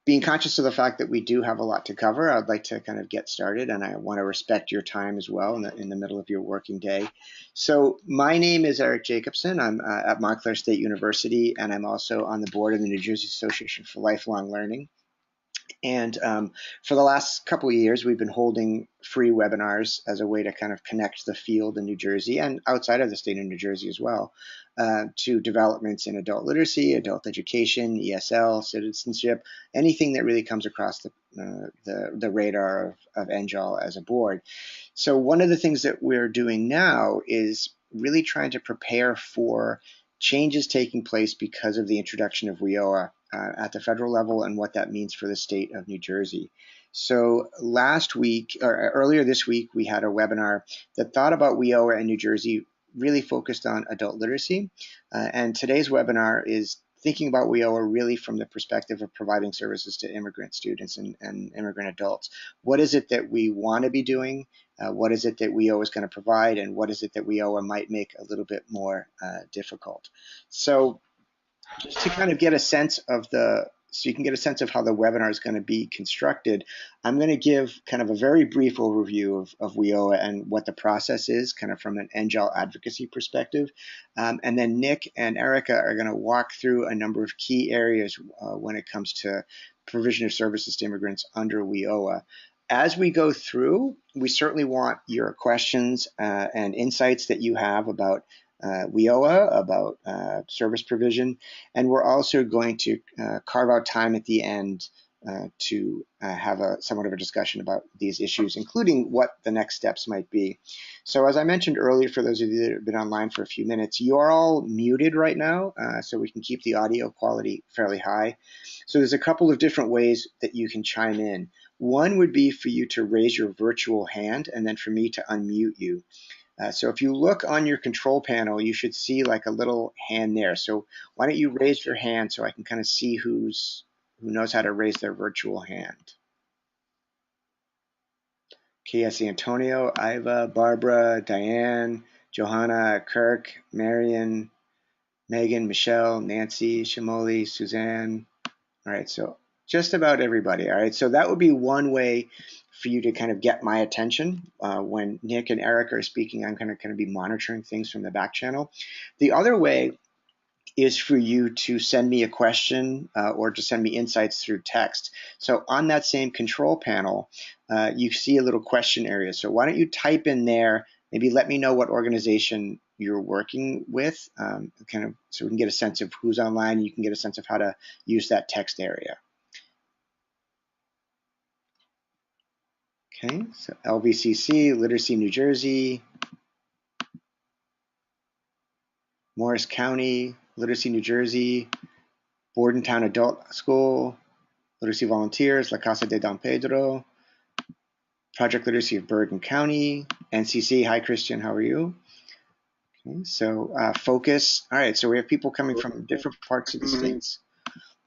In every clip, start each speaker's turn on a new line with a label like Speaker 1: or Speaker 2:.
Speaker 1: being conscious of the fact that we do have a lot to cover, I'd like to kind of get started, and I want to respect your time as well in the middle of your working day. So my name is Eric Jacobson. I'm at Montclair State University, and I'm also on the board of the New Jersey Association for Lifelong Learning. And for the last couple of years, we've been holding free webinars as a way to kind of connect the field in New Jersey and outside of the state of New Jersey as well to developments in adult literacy, adult education, ESL, citizenship, anything that really comes across the radar of NJOL as a board. So one of the things that we're doing now is really trying to prepare for changes taking place because of the introduction of WIOA at the federal level and what that means for the state of New Jersey. So last week, or earlier this week, we had a webinar that thought about WIOA in New Jersey, really focused on adult literacy. And today's webinar is thinking about WIOA really from the perspective of providing services to immigrant students and immigrant adults. What is it that we want to be doing? What is it that WIOA is going to provide? And what is it that WIOA might make a little bit more difficult? So just to kind of get a sense of so you can get a sense of how the webinar is going to be constructed, I'm going to give kind of a very brief overview of WIOA and what the process is, kind of from an NJOL advocacy perspective. And then Nick and Erica are going to walk through a number of key areas when it comes to provision of services to immigrants under WIOA. As we go through, we certainly want your questions and insights that you have about WIOA, about service provision, and we're also going to carve out time at the end to have somewhat of a discussion about these issues, including what the next steps might be. So as I mentioned earlier, for those of you that have been online for a few minutes, you are all muted right now, so we can keep the audio quality fairly high. So there's a couple of different ways that you can chime in. One would be for you to raise your virtual hand and then for me to unmute you. So if you look on your control panel, you should see like a little hand there. So why don't you raise your hand so I can kind of see who knows how to raise their virtual hand. Okay, I see Antonio, Iva, Barbara, Diane, Johanna, Kirk, Marion, Megan, Michelle, Nancy, Shamoli, Suzanne. All right, so just about everybody. All right, so that would be one way for you to kind of get my attention. When Nick and Eric are speaking, I'm going to kind of be monitoring things from the back channel. The other way is for you to send me a question or to send me insights through text. So on that same control panel, you see a little question area. So why don't you type in there, maybe let me know what organization you're working with, kind of so we can get a sense of who's online. You can get a sense of how to use that text area. Okay, so LVCC, Literacy New Jersey, Morris County, Literacy New Jersey, Bordentown Adult School, Literacy Volunteers, La Casa de Don Pedro, Project Literacy of Bergen County, NCC, hi Christian, how are you? Okay, so Focus, all right, so we have people coming from different parts of the states.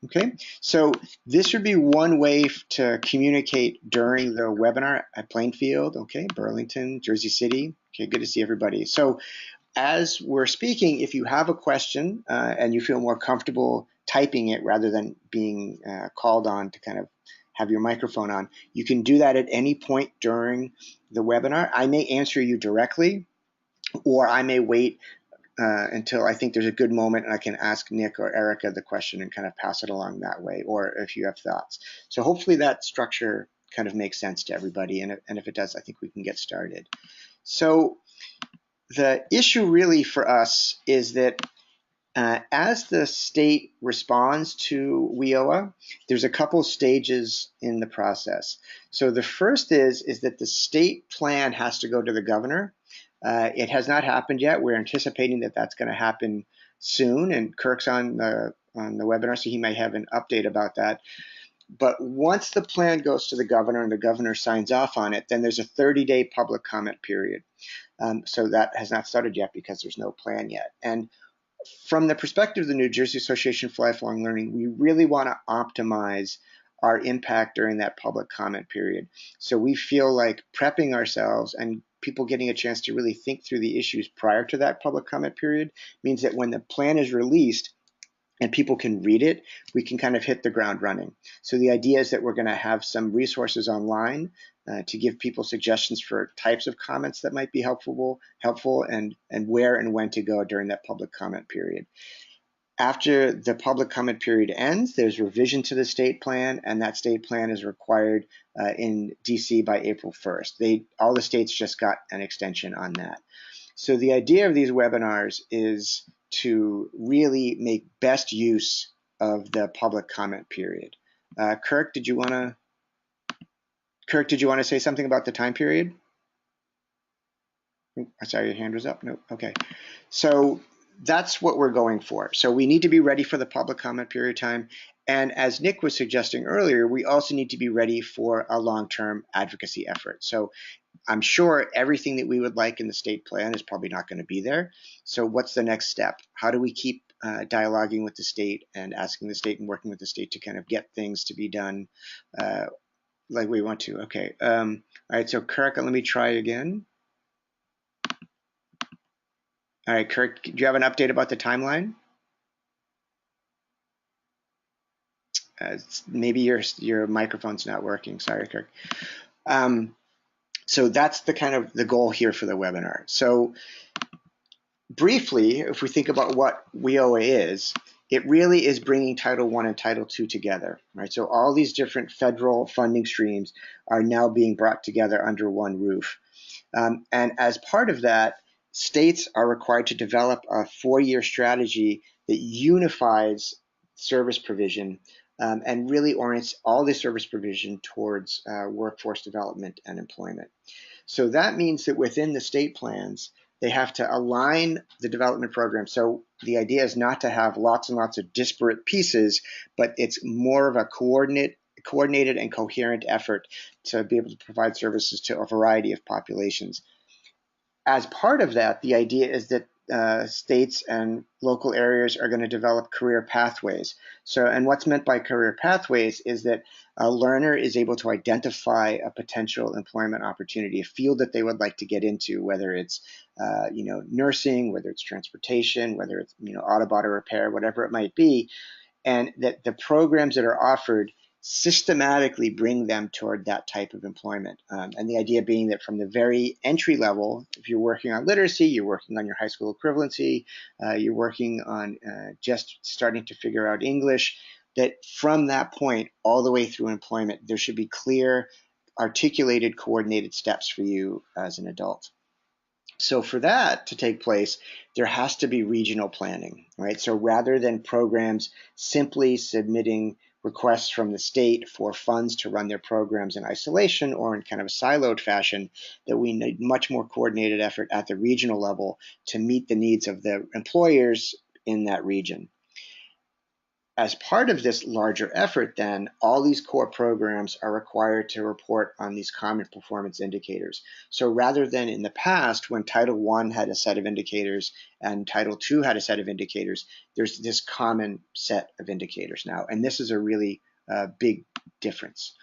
Speaker 1: Okay, so this would be one way to communicate during the webinar at Plainfield, okay, Burlington, Jersey City. Okay, good to see everybody. So as we're speaking, if you have a question and you feel more comfortable typing it rather than being called on to kind of have your microphone on, you can do that at any point during the webinar. I may answer you directly, or I may wait until I think there's a good moment and I can ask Nick or Erica the question and kind of pass it along that way, or if you have thoughts. So hopefully that structure kind of makes sense to everybody, and if it does, I think we can get started. So the issue really for us is that as the state responds to WIOA, there's a couple stages in the process. So the first is that the state plan has to go to the governor. It has not happened yet. We're anticipating that that's going to happen soon, and Kirk's on the webinar, so he may have an update about that. But once the plan goes to the governor and the governor signs off on it, then there's a 30-day public comment period. So that has not started yet because there's no plan yet. And from the perspective of the New Jersey Association for Lifelong Learning, we really want to optimize our impact during that public comment period. So we feel like prepping ourselves and people getting a chance to really think through the issues prior to that public comment period means that when the plan is released, and people can read it, we can kind of hit the ground running. So the idea is that we're going to have some resources online to give people suggestions for types of comments that might be helpful, and where and when to go during that public comment period. After the public comment period ends, there's revision to the state plan, and that state plan is required in DC by April 1st. All the states just got an extension on that. So the idea of these webinars is to really make best use of the public comment period. Kirk, did you want to say something about the time period? Sorry, your hand was up. No, okay. So that's what we're going for. So we need to be ready for the public comment period time. And as Nick was suggesting earlier, we also need to be ready for a long-term advocacy effort. So I'm sure everything that we would like in the state plan is probably not going to be there. So what's the next step? How do we keep dialoguing with the state and asking the state and working with the state to kind of get things to be done like we want to? Okay. All right. So Kirk, let me try again. All right, Kirk, do you have an update about the timeline? Maybe your microphone's not working. Sorry, Kirk. So that's the kind of the goal here for the webinar. So briefly, if we think about what WIOA is, it really is bringing Title I and Title II together, right? So all these different federal funding streams are now being brought together under one roof. And as part of that, states are required to develop a 4-year strategy that unifies service provision and really orients all the service provision towards workforce development and employment. So that means that within the state plans, they have to align the development program. So the idea is not to have lots and lots of disparate pieces, but it's more of a coordinated and coherent effort to be able to provide services to a variety of populations. As part of that, the idea is that states and local areas are going to develop career pathways. So, and what's meant by career pathways is that a learner is able to identify a potential employment opportunity, a field that they would like to get into, whether it's nursing, whether it's transportation, whether it's auto body repair, whatever it might be, and that the programs that are offered systematically bring them toward that type of employment. And the idea being that from the very entry level, if you're working on literacy, you're working on your high school equivalency, you're working on just starting to figure out English, that from that point all the way through employment, there should be clear, articulated, coordinated steps for you as an adult. So for that to take place, there has to be regional planning, right? So rather than programs simply submitting requests from the state for funds to run their programs in isolation or in kind of a siloed fashion, that we need much more coordinated effort at the regional level to meet the needs of the employers in that region. As part of this larger effort, then, all these core programs are required to report on these common performance indicators. So rather than in the past, when Title I had a set of indicators and Title II had a set of indicators, there's this common set of indicators now. And this is a really big difference.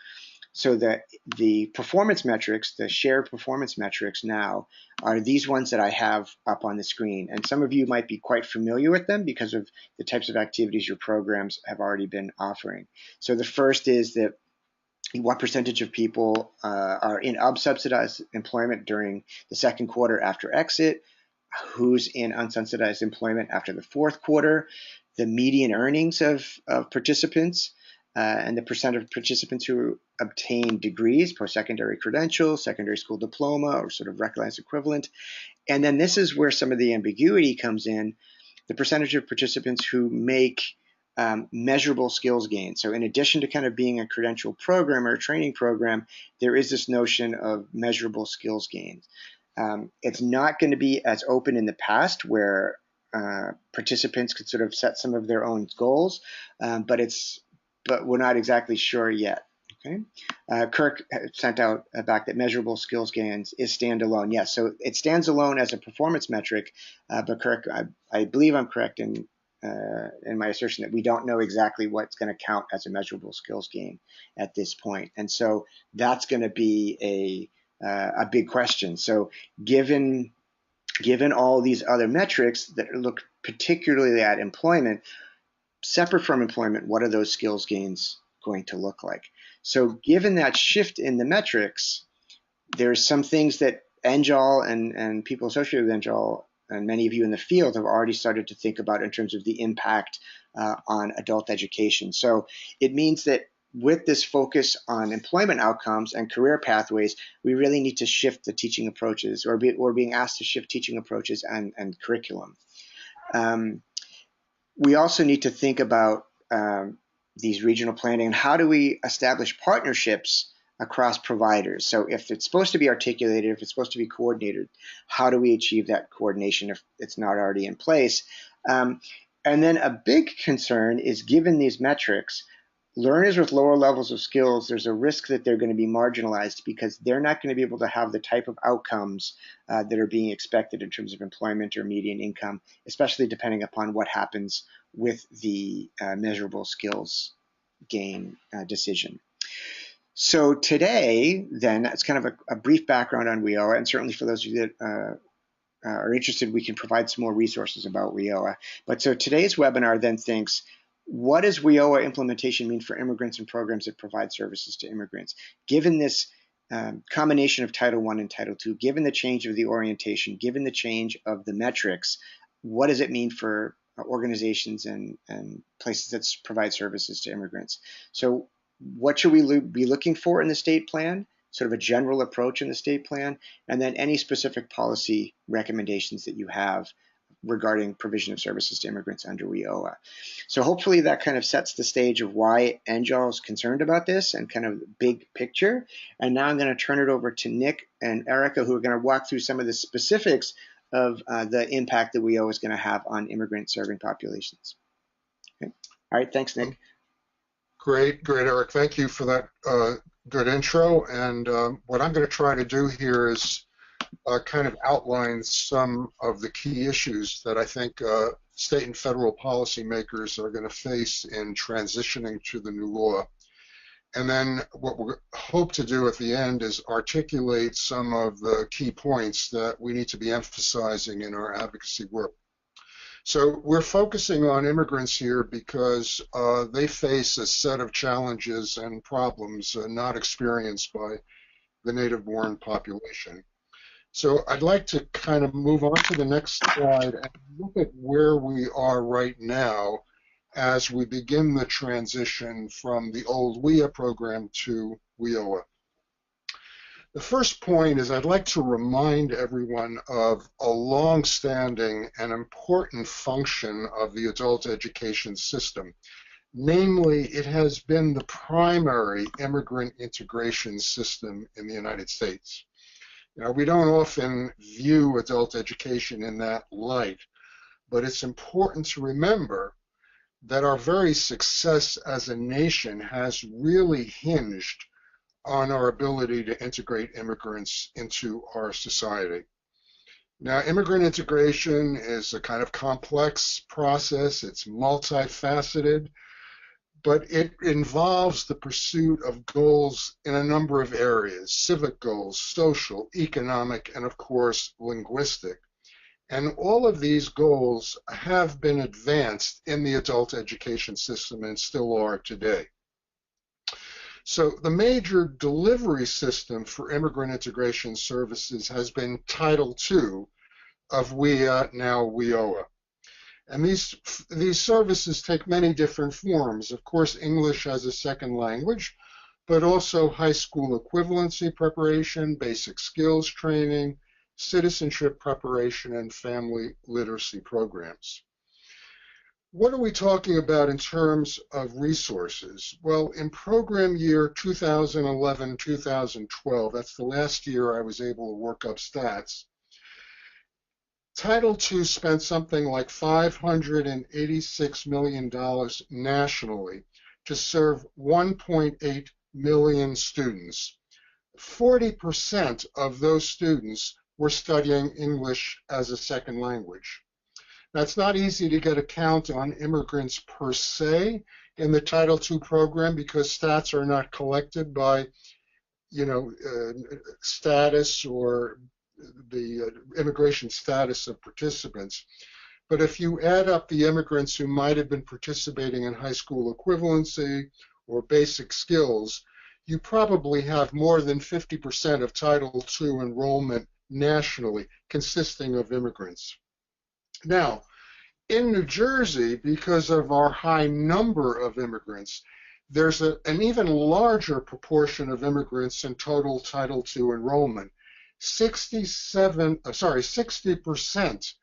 Speaker 1: So the performance metrics, the shared performance metrics now, are these ones that I have up on the screen. And some of you might be quite familiar with them because of the types of activities your programs have already been offering. So the first is that what percentage of people are in unsubsidized employment during the second quarter after exit, who's in unsubsidized employment after the fourth quarter, the median earnings of participants, and the percent of participants who obtain degrees, post-secondary credentials, secondary school diploma, or sort of recognized equivalent. And then this is where some of the ambiguity comes in, the percentage of participants who make measurable skills gains. So in addition to kind of being a credential program or a training program, there is this notion of measurable skills gains. It's not going to be as open in the past where participants could sort of set some of their own goals, but we're not exactly sure yet. Okay, Kirk sent out back that measurable skills gains is standalone. Yes, so it stands alone as a performance metric, but Kirk, I believe I'm correct in my assertion that we don't know exactly what's going to count as a measurable skills gain at this point, and so that's going to be a big question. So given all these other metrics that look particularly at employment, separate from employment, what are those skills gains going to look like? So given that shift in the metrics, there's some things that NJOL and people associated with NJOL and many of you in the field have already started to think about in terms of the impact on adult education. So it means that with this focus on employment outcomes and career pathways, we really need to shift the teaching approaches, or we're being asked to shift teaching approaches and curriculum. We also need to think about these regional planning and how do we establish partnerships across providers. So if it's supposed to be articulated, if it's supposed to be coordinated, how do we achieve that coordination if it's not already in place? And then a big concern is, given these metrics, learners with lower levels of skills, there's a risk that they're going to be marginalized because they're not going to be able to have the type of outcomes that are being expected in terms of employment or median income, especially depending upon what happens with the measurable skills gain decision. So today, then, that's kind of a brief background on WIOA, and certainly for those of you that are interested, we can provide some more resources about WIOA. But so today's webinar then thinks, what does WIOA implementation mean for immigrants and programs that provide services to immigrants? Given this combination of Title I and Title II, given the change of the orientation, given the change of the metrics, what does it mean for organizations and places that provide services to immigrants? So what should we be looking for in the state plan? Sort of a general approach in the state plan, and then any specific policy recommendations that you have regarding provision of services to immigrants under WIOA. So hopefully that kind of sets the stage of why NJOL is concerned about this and kind of the big picture. And now I'm going to turn it over to Nick and Erica, who are going to walk through some of the specifics of the impact that WIOA is going to have on immigrant serving populations. Okay. All right, thanks, Nick.
Speaker 2: Great, Eric. Thank you for that good intro. And what I'm going to try to do here is kind of outline some of the key issues that I think state and federal policymakers are going to face in transitioning to the new law. And then what we hope to do at the end is articulate some of the key points that we need to be emphasizing in our advocacy work. So we're focusing on immigrants here because they face a set of challenges and problems not experienced by the native-born population. So I'd like to kind of move on to the next slide and look at where we are right now as we begin the transition from the old WIA program to WIOA. The first point is I'd like to remind everyone of a long-standing and important function of the adult education system. Namely, it has been the primary immigrant integration system in the United States. Now, we don't often view adult education in that light, but it's important to remember that our very success as a nation has really hinged on our ability to integrate immigrants into our society. Now, immigrant integration is a kind of complex process. It's multifaceted, but it involves the pursuit of goals in a number of areas: civic goals, social, economic, and of course, linguistic. And all of these goals have been advanced in the adult education system and still are today. So the major delivery system for immigrant integration services has been Title II of WIA, now WIOA. And these services take many different forms. Of course, English as a second language, but also high school equivalency preparation, basic skills training, citizenship preparation, and family literacy programs. What are we talking about in terms of resources? Well, in program year 2011-2012, that's the last year I was able to work up stats, Title II spent something like $586 million nationally to serve 1.8 million students. 40% of those students were studying English as a second language. Now, it's not easy to get a count on immigrants per se in the Title II program because stats are not collected by, status or the immigration status of participants. But if you add up the immigrants who might have been participating in high school equivalency or basic skills, you probably have more than 50% of Title II enrollment nationally consisting of immigrants. Now, in New Jersey, because of our high number of immigrants, there's an even larger proportion of immigrants in total Title II enrollment. 60%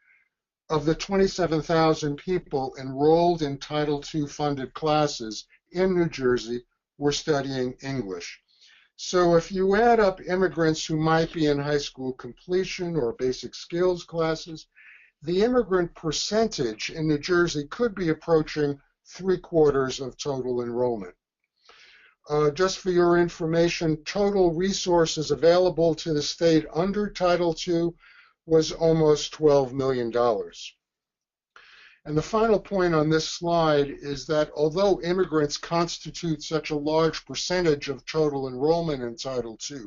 Speaker 2: of the 27,000 people enrolled in Title II funded classes in New Jersey were studying English. So if you add up immigrants who might be in high school completion or basic skills classes, the immigrant percentage in New Jersey could be approaching 3/4 of total enrollment. Just for your information, total resources available to the state under Title II was almost $12 million. And the final point on this slide is that although immigrants constitute such a large percentage of total enrollment in Title II,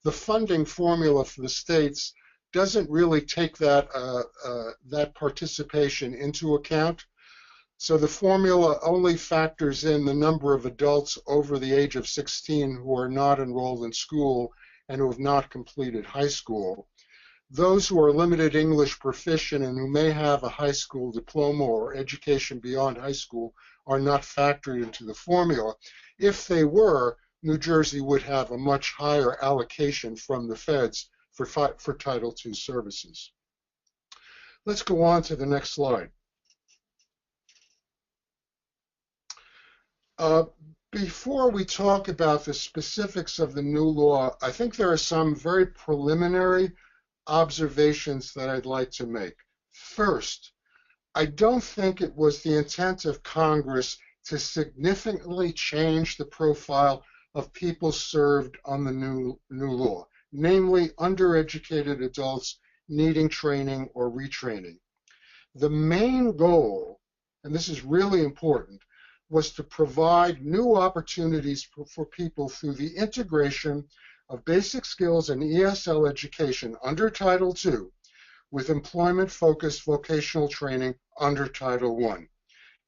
Speaker 2: the funding formula for the states doesn't really take that participation into account. So the formula only factors in the number of adults over the age of 16 who are not enrolled in school and who have not completed high school. Those who are limited English proficient and who may have a high school diploma or education beyond high school are not factored into the formula. If they were, New Jersey would have a much higher allocation from the feds for Title II services. Let's go on to the next slide. Before we talk about the specifics of the new law, I think there are some very preliminary observations that I'd like to make. First, I don't think it was the intent of Congress to significantly change the profile of people served on the new law, namely undereducated adults needing training or retraining. The main goal, and this is really important, was to provide new opportunities for people through the integration of basic skills and ESL education under Title II with employment-focused vocational training under Title I.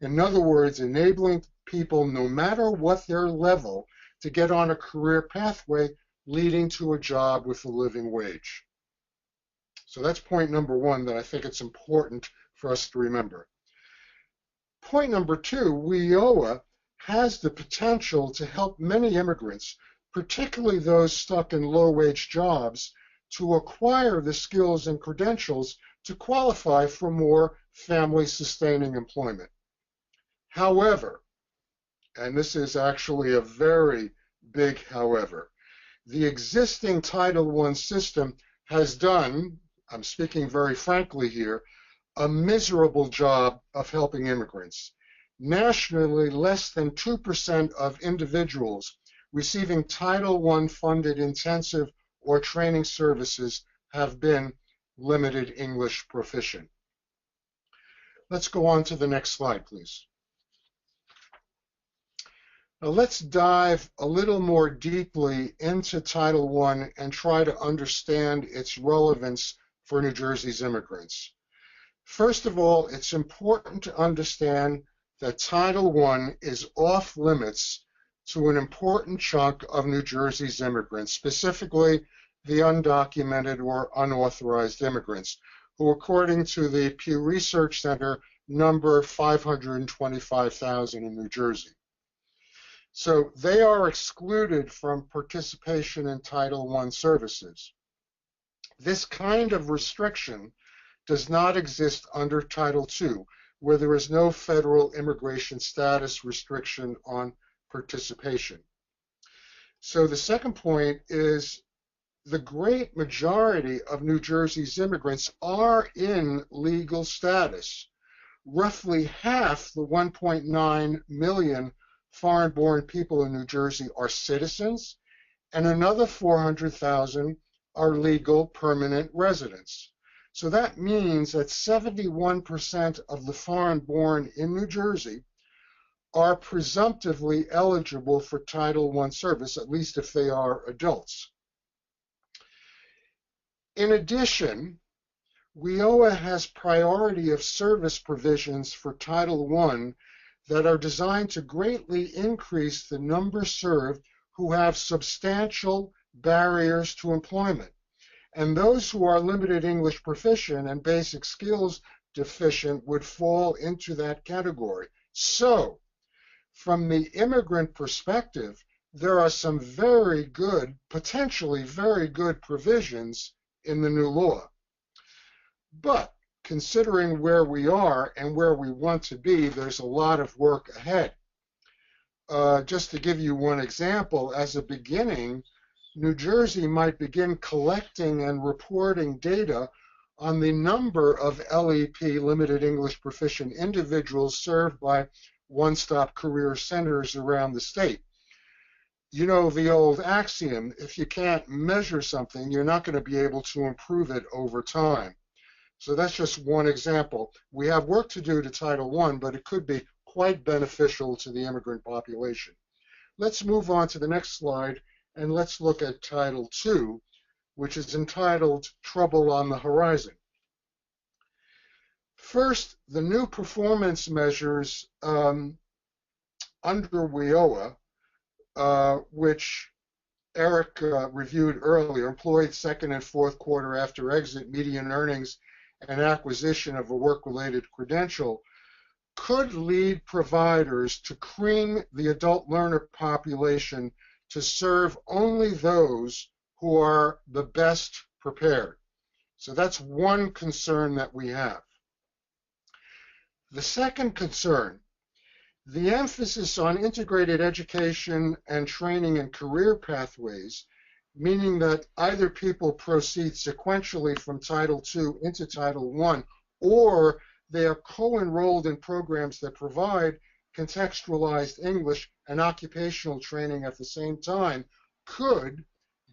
Speaker 2: In other words, enabling people, no matter what their level, to get on a career pathway leading to a job with a living wage. So that's point number one that I think it's important for us to remember. Point number two, WIOA has the potential to help many immigrants, particularly those stuck in low-wage jobs, to acquire the skills and credentials to qualify for more family-sustaining employment. However, and this is actually a very big however, the existing Title I system has done, I'm speaking very frankly here, a miserable job of helping immigrants. Nationally, less than 2% of individuals receiving Title I funded intensive or training services have been limited English proficient. Let's go on to the next slide, please. Now let's dive a little more deeply into Title I and try to understand its relevance for New Jersey's immigrants. First of all, it's important to understand that Title I is off limits to an important chunk of New Jersey's immigrants, specifically the undocumented or unauthorized immigrants, who according to the Pew Research Center number 525,000 in New Jersey. So they are excluded from participation in Title I services. This kind of restriction does not exist under Title II, where there is no federal immigration status restriction on participation. So the second point is the great majority of New Jersey's immigrants are in legal status. Roughly half the 1.9 million foreign-born people in New Jersey are citizens, and another 400,000 are legal permanent residents. So that means that 71% of the foreign-born in New Jersey are presumptively eligible for Title I service, at least if they are adults. In addition, WIOA has priority of service provisions for Title I that are designed to greatly increase the number served who have substantial barriers to employment. And those who are limited English proficient and basic skills deficient would fall into that category. So, from the immigrant perspective, there are some very good, potentially very good provisions in the new law. But considering where we are and where we want to be, there's a lot of work ahead. Just to give you one example, as a beginning, New Jersey might begin collecting and reporting data on the number of LEP, limited English proficient individuals served by one-stop career centers around the state. You know the old axiom, if you can't measure something, you're not going to be able to improve it over time. So that's just one example. We have work to do to Title I, but it could be quite beneficial to the immigrant population. Let's move on to the next slide, and let's look at Title II, which is entitled Trouble on the Horizon. First, the new performance measures under WIOA, which Eric reviewed earlier, employed second and fourth quarter after exit, median earnings, and acquisition of a work-related credential, could lead providers to cream the adult learner population to serve only those who are the best prepared. So that's one concern that we have. The second concern, the emphasis on integrated education and training and career pathways, meaning that either people proceed sequentially from Title II into Title I, or they are co-enrolled in programs that provide contextualized English and occupational training at the same time, could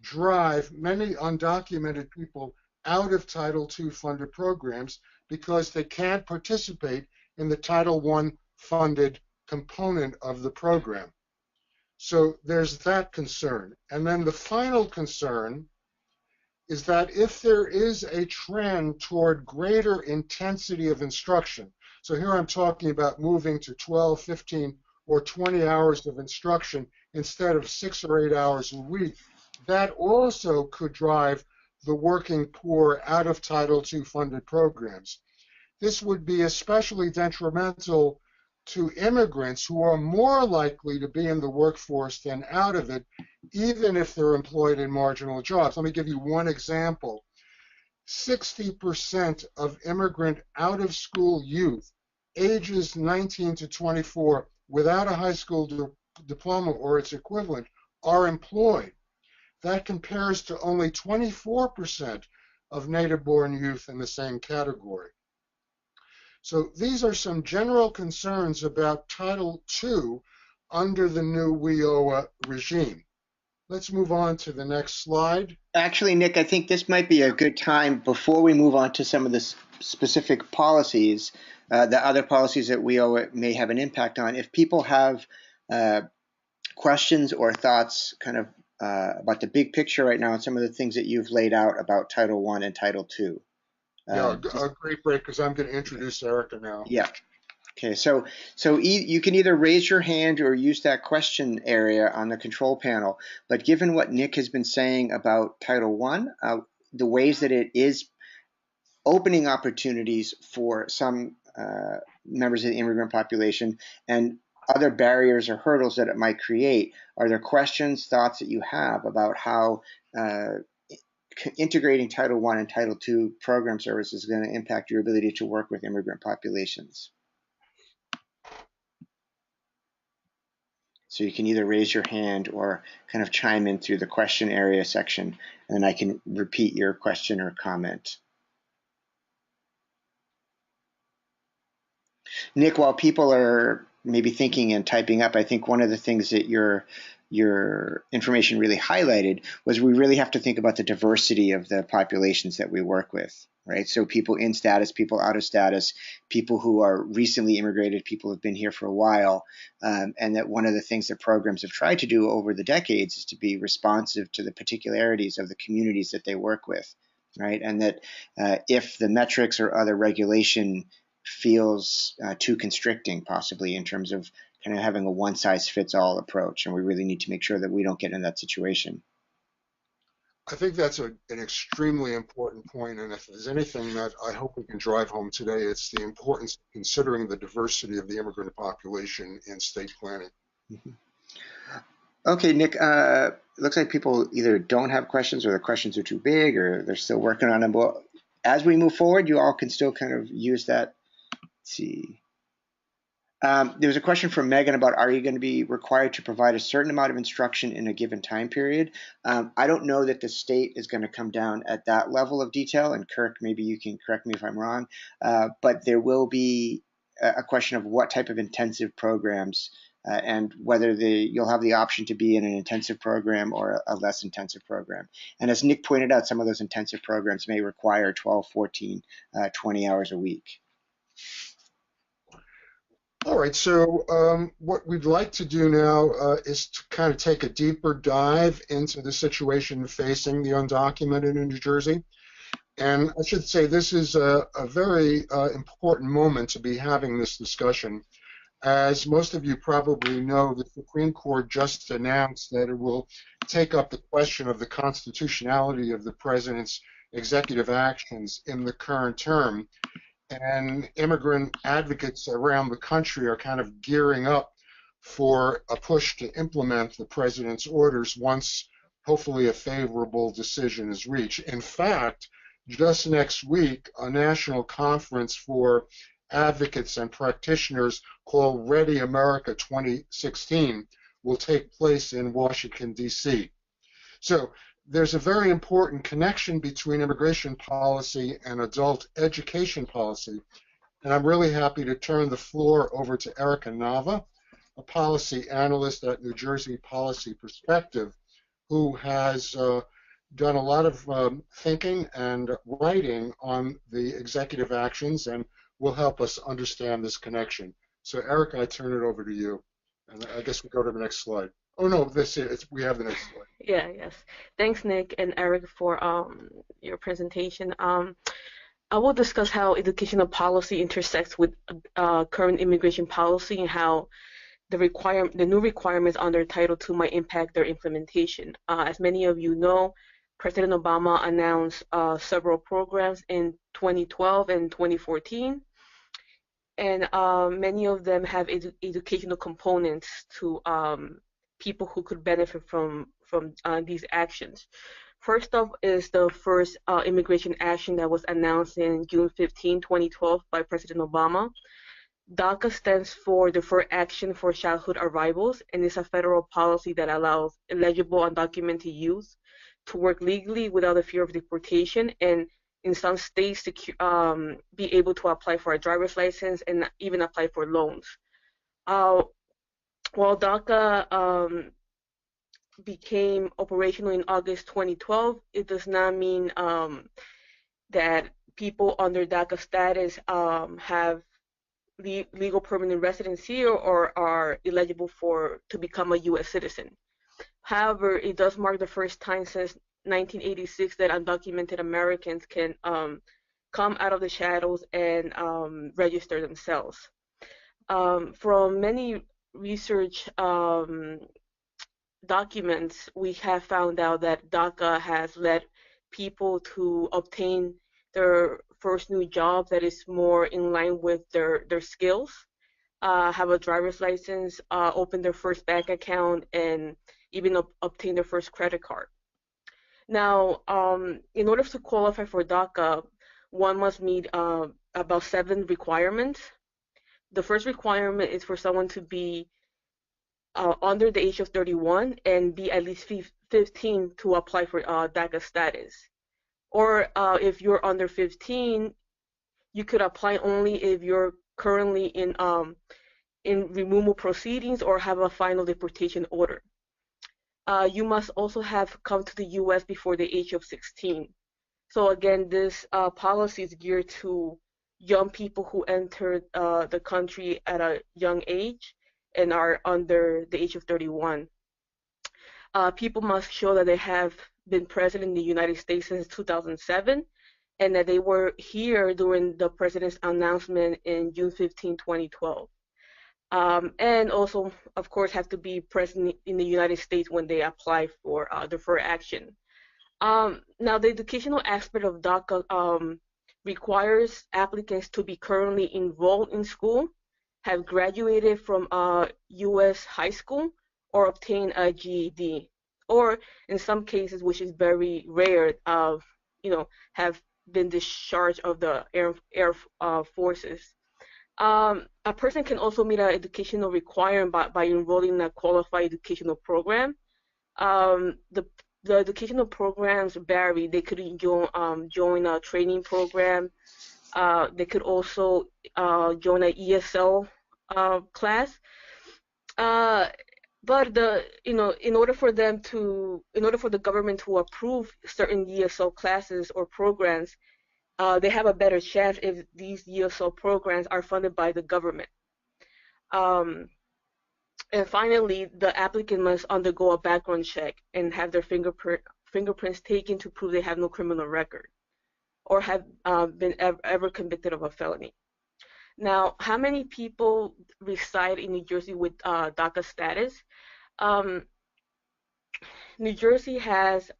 Speaker 2: drive many undocumented people out of Title II funded programs because they can't participate in the Title I funded component of the program. So there's that concern. And then the final concern is that if there is a trend toward greater intensity of instruction, so here I'm talking about moving to 12, 15, or 20 hours of instruction instead of 6 or 8 hours a week, that also could drive the working poor out of Title II funded programs. This would be especially detrimental to immigrants who are more likely to be in the workforce than out of it, even if they're employed in marginal jobs. Let me give you one example. 60% of immigrant out-of-school youth, ages 19 to 24, without a high school diploma or its equivalent, are employed. That compares to only 24% of native-born youth in the same category. So these are some general concerns about Title II under the new WIOA regime. Let's move on to the next slide.
Speaker 1: Actually, Nick, I think this might be a good time before we move on to some of the specific policies, the other policies that WIOA may have an impact on. If people have questions or thoughts kind of about the big picture right now and some of the things that you've laid out about Title I and Title II.
Speaker 2: Yeah, a great break because I'm going to introduce Erica now.
Speaker 1: Yeah. Okay, so you can either raise your hand or use that question area on the control panel. But given what Nick has been saying about Title I, the ways that it is opening opportunities for some members of the immigrant population and other barriers or hurdles that it might create, are there questions, thoughts that you have about how integrating Title I and Title II program services is going to impact your ability to work with immigrant populations? So you can either raise your hand or kind of chime in through the question area section, and then I can repeat your question or comment. Nick, while people are maybe thinking and typing up, I think one of the things that your information really highlighted was we really have to think about the diversity of the populations that we work with, right? So people in status, people out of status, people who are recently immigrated, people who have been here for a while, and that one of the things that programs have tried to do over the decades is to be responsive to the particularities of the communities that they work with. right? And that if the metrics or other regulation feels too constricting, possibly in terms of kind of having a one-size-fits-all approach, and we really need to make sure that we don't get in that situation.
Speaker 2: I think that's an extremely important point, and if there's anything that I hope we can drive home today, it's the importance of considering the diversity of the immigrant population in state planning.
Speaker 1: Mm-hmm. Okay, Nick, looks like people either don't have questions or the questions are too big or they're still working on them. But as we move forward, you all can still kind of use that. Let's see. There was a question from Megan about, are you going to be required to provide a certain amount of instruction in a given time period? I don't know that the state is going to come down at that level of detail, and Kirk, maybe you can correct me if I'm wrong, but there will be a question of what type of intensive programs and whether you'll have the option to be in an intensive program or a less intensive program. And as Nick pointed out, some of those intensive programs may require 12, 14, 20 hours a week.
Speaker 2: All right, so what we'd like to do now is to kind of take a deeper dive into the situation facing the undocumented in New Jersey. And I should say this is a very important moment to be having this discussion. As most of you probably know, the Supreme Court just announced that it will take up the question of the constitutionality of the president's executive actions in the current term. And immigrant advocates around the country are kind of gearing up for a push to implement the president's orders once hopefully a favorable decision is reached. In fact, just next week, a national conference for advocates and practitioners called Ready America 2016 will take place in Washington, D.C. So there's a very important connection between immigration policy and adult education policy. And I'm really happy to turn the floor over to Erica Nava, a policy analyst at New Jersey Policy Perspective, who has done a lot of thinking and writing on the executive actions and will help us understand this connection. So Erica, I turn it over to you. And I guess we go to the next slide. Oh no, we have the next slide.
Speaker 3: Yes. Thanks, Nick and Eric, for your presentation. I will discuss how educational policy intersects with current immigration policy and how the new requirements under Title II might impact their implementation. As many of you know, President Obama announced several programs in 2012 and 2014, and many of them have educational components to people who could benefit from these actions. First off is the first immigration action that was announced in June 15, 2012 by President Obama. DACA stands for Deferred Action for Childhood Arrivals, and is a federal policy that allows eligible undocumented youth to work legally without the fear of deportation, and in some states to be able to apply for a driver's license and even apply for loans. While DACA became operational in August 2012, it does not mean that people under DACA status have legal permanent residency or are eligible to become a U.S. citizen. However, it does mark the first time since 1986 that undocumented Americans can come out of the shadows and register themselves. From many research documents, we have found out that DACA has led people to obtain their first new job that is more in line with their skills, have a driver's license, open their first bank account, and even obtain their first credit card. Now, in order to qualify for DACA, one must meet about 7 requirements. The first requirement is for someone to be under the age of 31 and be at least 15 to apply for DACA status. Or if you're under 15, you could apply only if you're currently in removal proceedings or have a final deportation order. You must also have come to the U.S. before the age of 16. So again, this policy is geared to young people who entered the country at a young age and are under the age of 31. People must show that they have been present in the United States since 2007 and that they were here during the president's announcement in June 15, 2012. And also, of course, have to be present in the United States when they apply for deferred action. Now, the educational aspect of DACA requires applicants to be currently enrolled in school, have graduated from a U.S. high school, or obtain a GED, or in some cases, which is very rare, have been discharged of the Air Forces. A person can also meet an educational requirement by enrolling in a qualified educational program. The educational programs vary. They could join a training program. They could also join an ESL class. But in order for the government to approve certain ESL classes or programs, they have a better chance if these ESL programs are funded by the government. And finally, the applicant must undergo a background check and have their fingerprints taken to prove they have no criminal record or have been ever convicted of a felony. Now, how many people reside in New Jersey with DACA status? New Jersey has,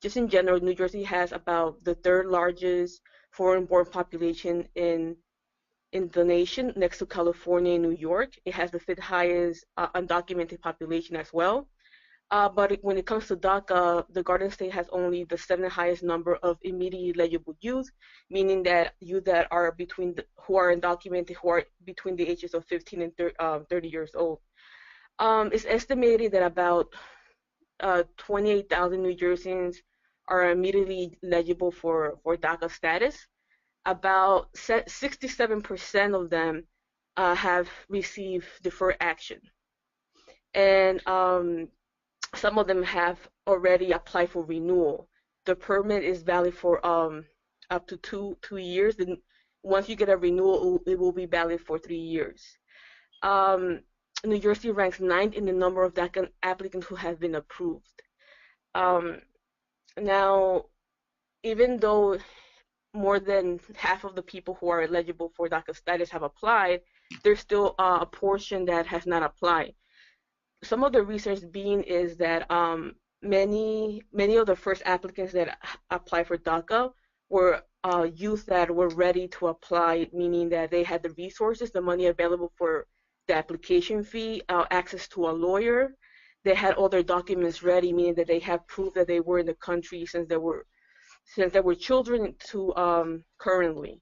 Speaker 3: just in general, New Jersey has about the third largest foreign-born population in the nation, next to California and New York. It has the fifth highest undocumented population as well. But when it comes to DACA, the Garden State has only the seventh highest number of immediately eligible youth, meaning that youth that are who are undocumented, who are between the ages of 15 and 30 years old. It's estimated that about 28,000 New Jerseyans are immediately eligible for DACA status. About 67% of them have received deferred action. And some of them have already applied for renewal. The permit is valid for up to two years. And once you get a renewal, it will be valid for 3 years. New Jersey ranks 9th in the number of DACA applicants who have been approved. Now, even though more than half of the people who are eligible for DACA status have applied, there's still a portion that has not applied. Some of the reasons being is that many of the first applicants that applied for DACA were youth that were ready to apply, meaning that they had the resources, the money available for the application fee, access to a lawyer. They had all their documents ready, meaning that they have proof that they were in the country since they were children to currently.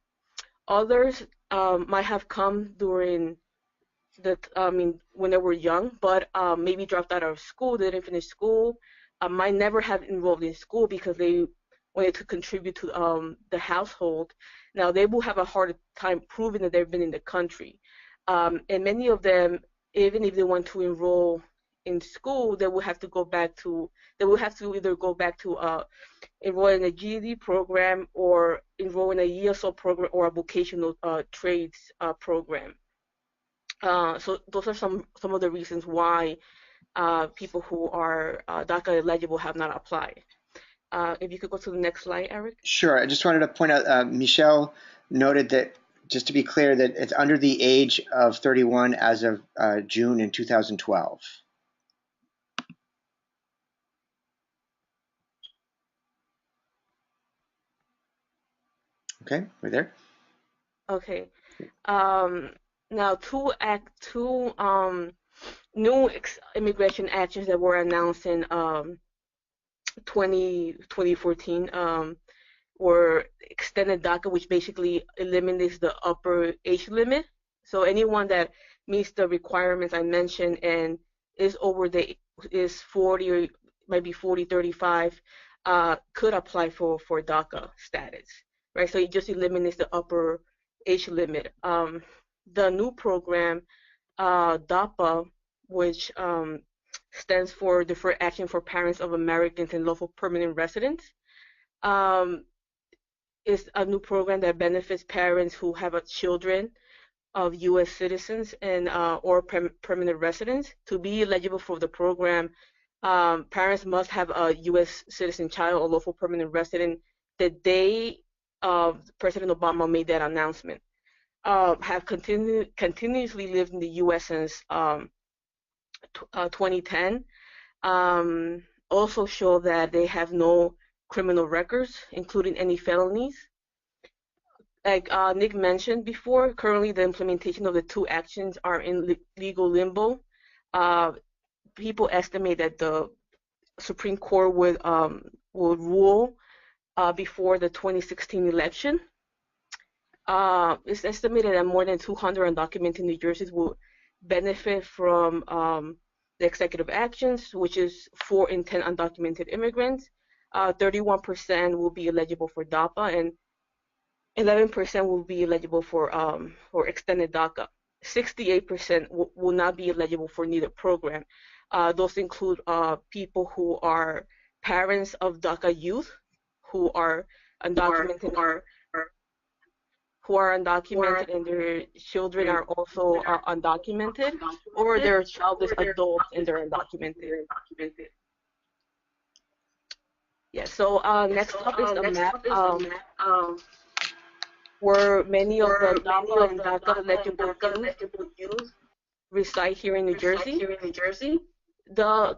Speaker 3: Others might have come during when they were young, but maybe dropped out of school, didn't finish school, might never have enrolled in school because they wanted to contribute to the household. Now they will have a hard time proving that they've been in the country. And many of them, even if they want to enroll in school, they will have to either go back to enroll in a GED program or enroll in a ESL program or a vocational trades program. So those are some of the reasons why people who are DACA eligible have not applied. If you could go to the next slide, Eric.
Speaker 1: Sure. I just wanted to point out, Michelle noted that, just to be clear, that it's under the age of 31 as of June in 2012. Okay, right there.
Speaker 3: Okay. Now, two new immigration actions that were announced in 2014 were extended DACA, which basically eliminates the upper age limit. So anyone that meets the requirements I mentioned and is 40 or maybe 40, 35 could apply for DACA status, right? So it just eliminates the upper age limit. The new program, DAPA, which stands for Deferred Action for Parents of Americans and Lawful Permanent Residents, is a new program that benefits parents who have children of U.S. citizens and or permanent residents. To be eligible for the program, Parents must have a U.S. citizen child or lawful permanent resident the day President Obama made that announcement. Have continuously lived in the U.S. since 2010. Also show that they have no criminal records, including any felonies. Like Nick mentioned before, currently the implementation of the two actions are in legal limbo. People estimate that the Supreme Court would rule before the 2016 election. It's estimated that more than 200 undocumented New Jerseyans will benefit from the executive actions, which is 4 in 10 undocumented immigrants. 31% will be eligible for DAPA, and 11% will be eligible for extended DACA. 68% will not be eligible for neither program. Those include people who are parents of DACA youth, who are undocumented, and their children are also undocumented, or their child is adult and they're undocumented. Yeah. So next up is a map where many of the DAPA and DACA eligible youth reside here in New Jersey. The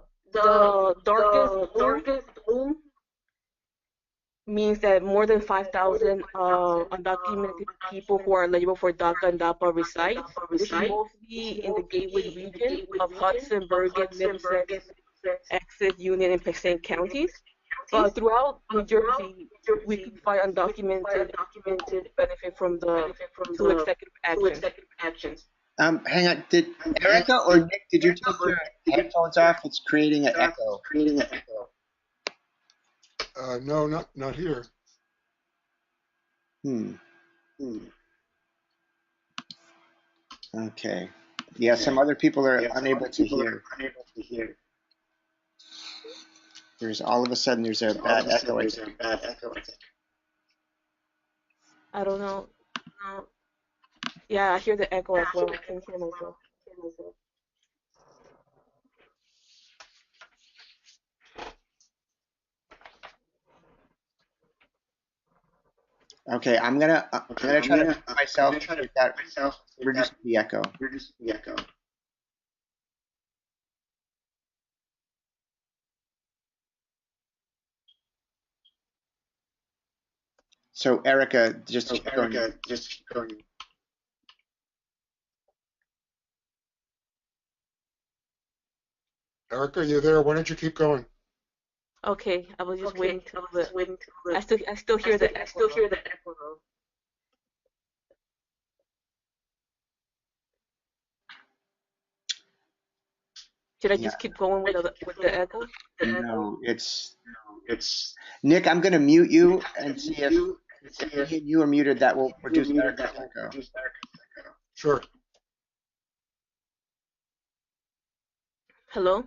Speaker 3: darkest blue means that more than 5,000 undocumented people who are eligible for DACA and DAPA reside. This is mostly in the Gateway region of Hudson, Bergen, Middlesex, Essex, Union, and Passaic counties. But throughout New Jersey, we can find undocumented benefit from the two executive actions.
Speaker 1: Hang on. Did Erica or Nick, did you take your headphones off? It's creating an echo.
Speaker 2: No, not here.
Speaker 1: Okay. Yeah, some other people are unable to hear. There's all of a sudden there's a bad echo.
Speaker 3: I don't know. Yeah, I hear the echo as well. I can hear myself.
Speaker 1: Okay, I'm gonna try to mute myself to see if that reduces the echo. So Erica, just keep going.
Speaker 2: Erica, you there? Why don't you keep going?
Speaker 3: Okay, I was just waiting till I still hear the echo though. Should I just keep going with the echo?
Speaker 1: No, it's Nick. I'm gonna mute you and see if you are muted. That will reduce the echo.
Speaker 2: Sure.
Speaker 3: Hello?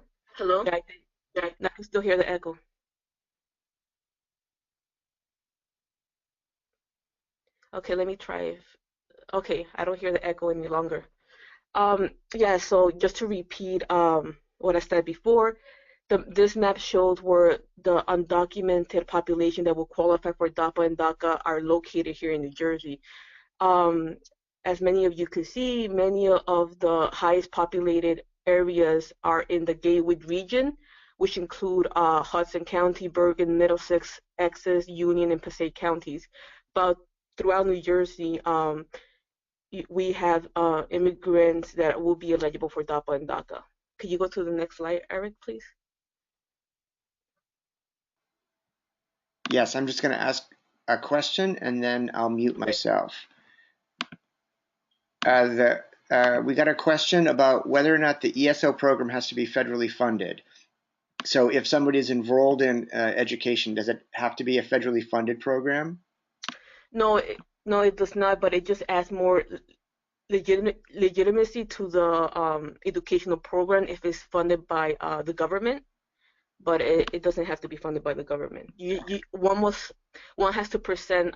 Speaker 3: Yeah, I can still hear the echo. Okay, let me try. Okay, I don't hear the echo any longer. Yeah, so just to repeat what I said before, this map shows where the undocumented population that will qualify for DAPA and DACA are located here in New Jersey. As many of you could see, many of the highest populated areas are in the Gateway region, which include Hudson County, Bergen, Middlesex, Essex, Union, and Passaic counties. But throughout New Jersey, we have immigrants that will be eligible for DAPA and DACA. Could you go to the next slide, Eric, please?
Speaker 1: Yes, I'm just going to ask a question and then I'll mute myself. We got a question about whether or not the ESO program has to be federally funded. So if somebody is enrolled in education, does it have to be a federally funded program?
Speaker 3: No, it does not, but it just adds more legitimacy to the educational program if it's funded by the government. But it doesn't have to be funded by the government. One has to present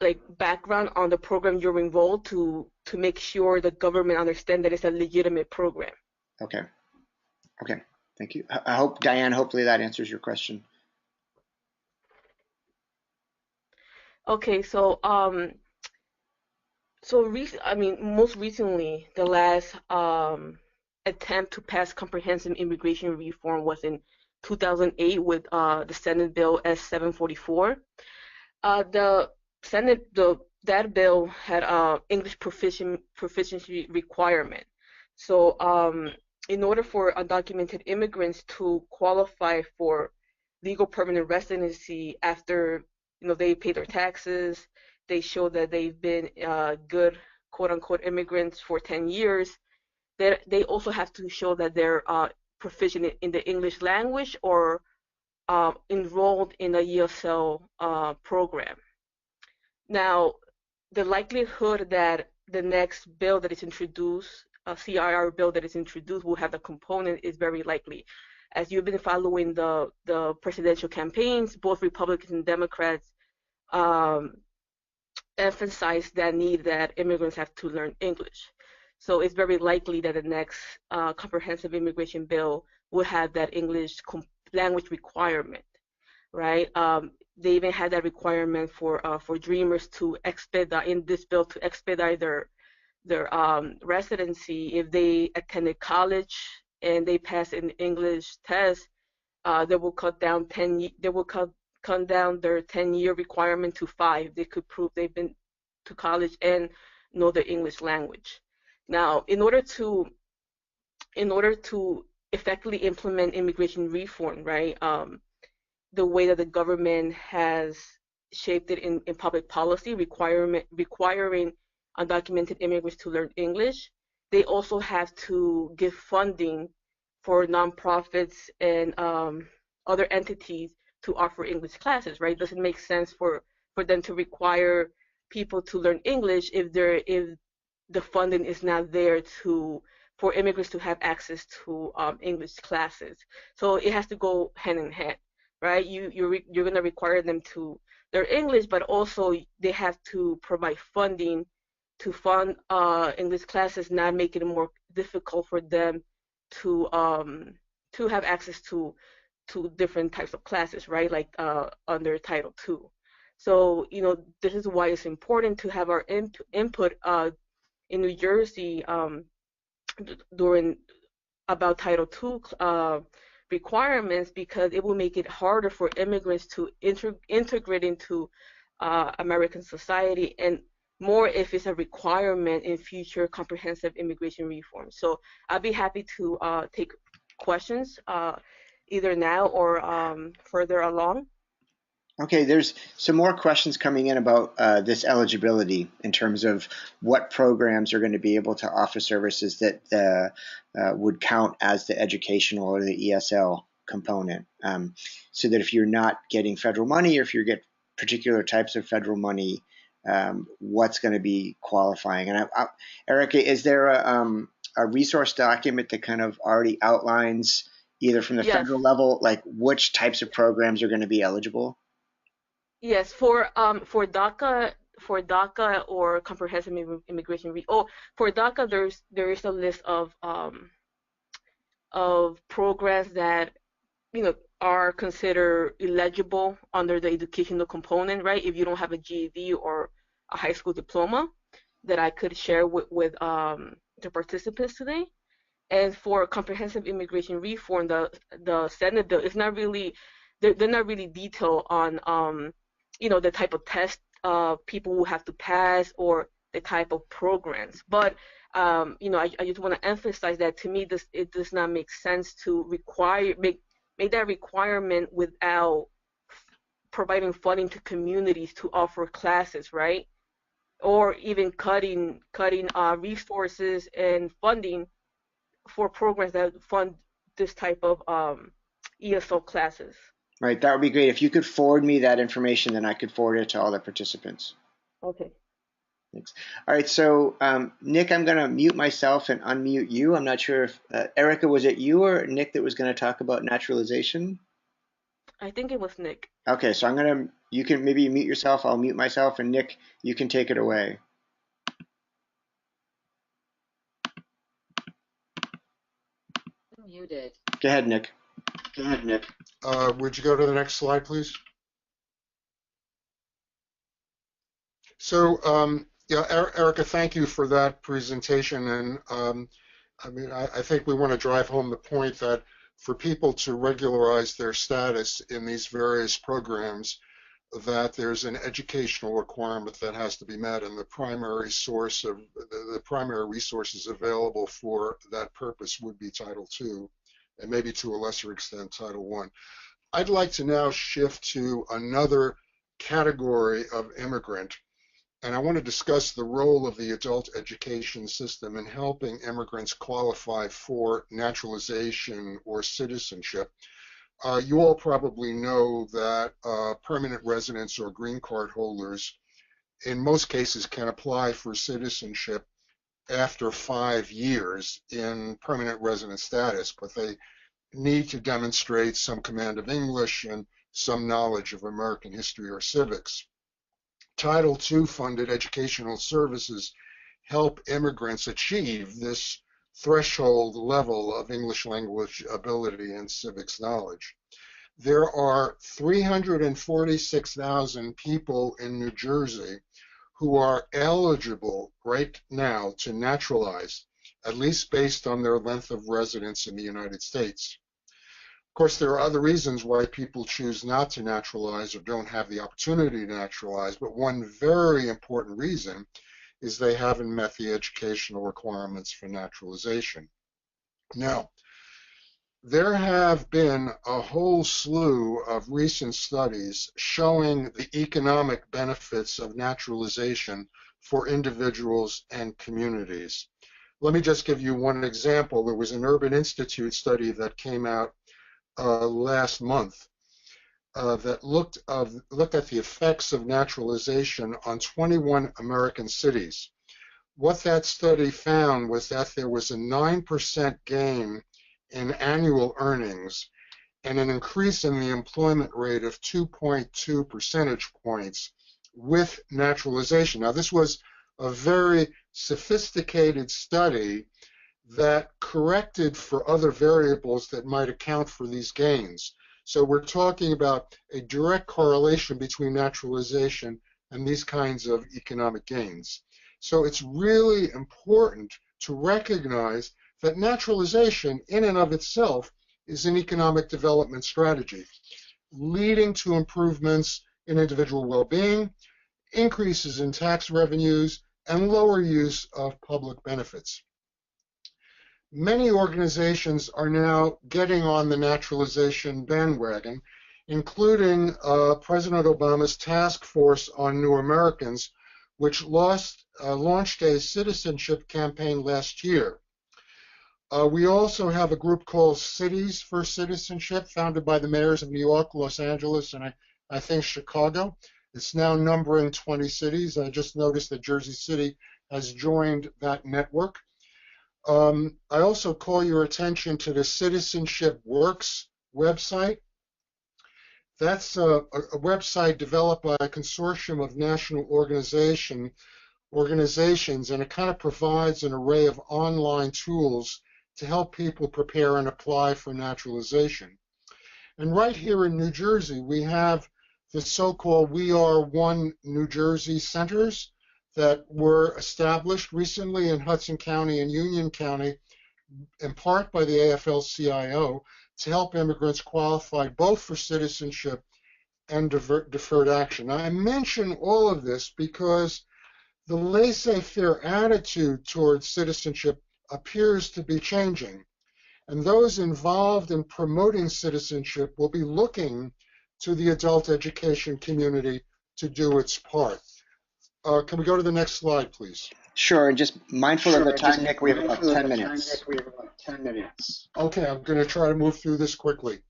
Speaker 3: like background on the program you're enrolled to make sure the government understand that it's a legitimate program.
Speaker 1: Okay. Thank you. I hope, Diane, hopefully that answers your question.
Speaker 3: Okay, so most recently, the last attempt to pass comprehensive immigration reform was in 2008 with the Senate Bill S-744. The Senate, that bill had English proficiency requirement. So in order for undocumented immigrants to qualify for legal permanent residency after they pay their taxes, they show that they've been good quote unquote immigrants for 10 years, they also have to show that they're proficient in the English language or enrolled in a ESL program. Now, the likelihood that the next bill that is introduced, a CIR bill that is introduced, will have the component is very likely. As you've been following the presidential campaigns, both Republicans and Democrats emphasize that need that immigrants have to learn English. So it's very likely that the next comprehensive immigration bill will have that English language requirement, right? They even had that requirement for Dreamers to expedite in this bill to expedite their residency if they attended college and they passed an English test. They will cut down their 10-year requirement to 5. They could prove they've been to college and know the English language. Now, in order to effectively implement immigration reform, right? The way that the government has shaped it in public policy, requiring undocumented immigrants to learn English, they also have to give funding for nonprofits and other entities to offer English classes, right? It doesn't make sense for them to require people to learn English if the funding is not there for immigrants to have access to English classes. So it has to go hand in hand, right? You're going to require them to learn English, but also they have to provide funding to fund English classes, not make it more difficult for them to have access to different types of classes, right? Like under Title II. So this is why it's important to have our input in New Jersey during about Title II requirements, because it will make it harder for immigrants to integrate into American society, and more if it's a requirement in future comprehensive immigration reform. So I'd be happy to take questions either now or further along.
Speaker 1: Okay, there's some more questions coming in about this eligibility in terms of what programs are going to be able to offer services that would count as the educational or the ESL component. So that if you're not getting federal money, or if you get particular types of federal money, what's going to be qualifying? And Erica, is there a resource document that kind of already outlines, either from the
Speaker 3: Yes.
Speaker 1: federal level, like which types of programs are going to be eligible?
Speaker 3: Yes, for DACA or comprehensive immigration. For DACA, there is a list of programs that are considered eligible under the educational component, right? If you don't have a GED or a high school diploma, that I could share with the participants today. And for comprehensive immigration reform, the Senate bill is not really they're not really detailed on the type of test people will have to pass or the type of programs. But I just want to emphasize that to me it does not make sense to make that requirement without providing funding to communities to offer classes, right? Or even cutting resources and funding for programs that fund this type of ESL classes.
Speaker 1: Right, that would be great. If you could forward me that information, then I could forward it to all the participants.
Speaker 3: Okay.
Speaker 1: Thanks. All right, so Nick, I'm going to mute myself and unmute you. I'm not sure if, Erica, was it you or Nick that was going to talk about naturalization?
Speaker 3: I think it was Nick.
Speaker 1: Okay, so you can maybe mute yourself, I'll mute myself, and Nick, you can take it away.
Speaker 4: Muted.
Speaker 1: Go ahead, Nick.
Speaker 2: Would you go to the next slide, please? So, yeah, Erica, thank you for that presentation. And I mean, I think we want to drive home the point that for people to regularize their status in these various programs, that there's an educational requirement that has to be met, and the primary source of the primary resources available for that purpose would be Title II, and maybe to a lesser extent Title I. I'd like to now shift to another category of immigrant, and I want to discuss the role of the adult education system in helping immigrants qualify for naturalization or citizenship. You all probably know that permanent residents or green card holders, in most cases, can apply for citizenship after 5 years in permanent resident status, but they need to demonstrate some command of English and some knowledge of American history or civics. Title II funded educational services help immigrants achieve this threshold level of English language ability and civics knowledge. There are 346,000 people in New Jersey who are eligible right now to naturalize, at least based on their length of residence in the United States. Of course, there are other reasons why people choose not to naturalize or don't have the opportunity to naturalize, but one very important reason is they haven't met the educational requirements for naturalization. Now, there have been a whole slew of recent studies showing the economic benefits of naturalization for individuals and communities. Let me just give you one example. There was an Urban Institute study that came out last month that looked at the effects of naturalization on 21 American cities. What that study found was that there was a 9% gain in annual earnings and an increase in the employment rate of 2.2 percentage points with naturalization. Now, this was a very sophisticated study that corrected for other variables that might account for these gains. So we're talking about a direct correlation between naturalization and these kinds of economic gains. So it's really important to recognize that naturalization in and of itself is an economic development strategy, leading to improvements in individual well-being, increases in tax revenues, and lower use of public benefits. Many organizations are now getting on the naturalization bandwagon, including President Obama's Task Force on New Americans, which launched a citizenship campaign last year. We also have a group called Cities for Citizenship, founded by the mayors of New York, Los Angeles, and I think Chicago. It's now numbering 20 cities. I just noticed that Jersey City has joined that network. I also call your attention to the Citizenship Works website. That's a website developed by a consortium of national organizations, and it kind of provides an array of online tools to help people prepare and apply for naturalization. And right here in New Jersey, we have the so-called We Are One New Jersey centers that were established recently in Hudson County and Union County, in part by the AFL-CIO, to help immigrants qualify both for citizenship and deferred action. Now, I mention all of this because the laissez-faire attitude towards citizenship appears to be changing, and those involved in promoting citizenship will be looking to the adult education community to do its part. Can we go to the next slide, please?
Speaker 1: Sure, and just mindful of the time, Nick, we have about 10 minutes.
Speaker 2: Okay, I'm going to try to move through this quickly.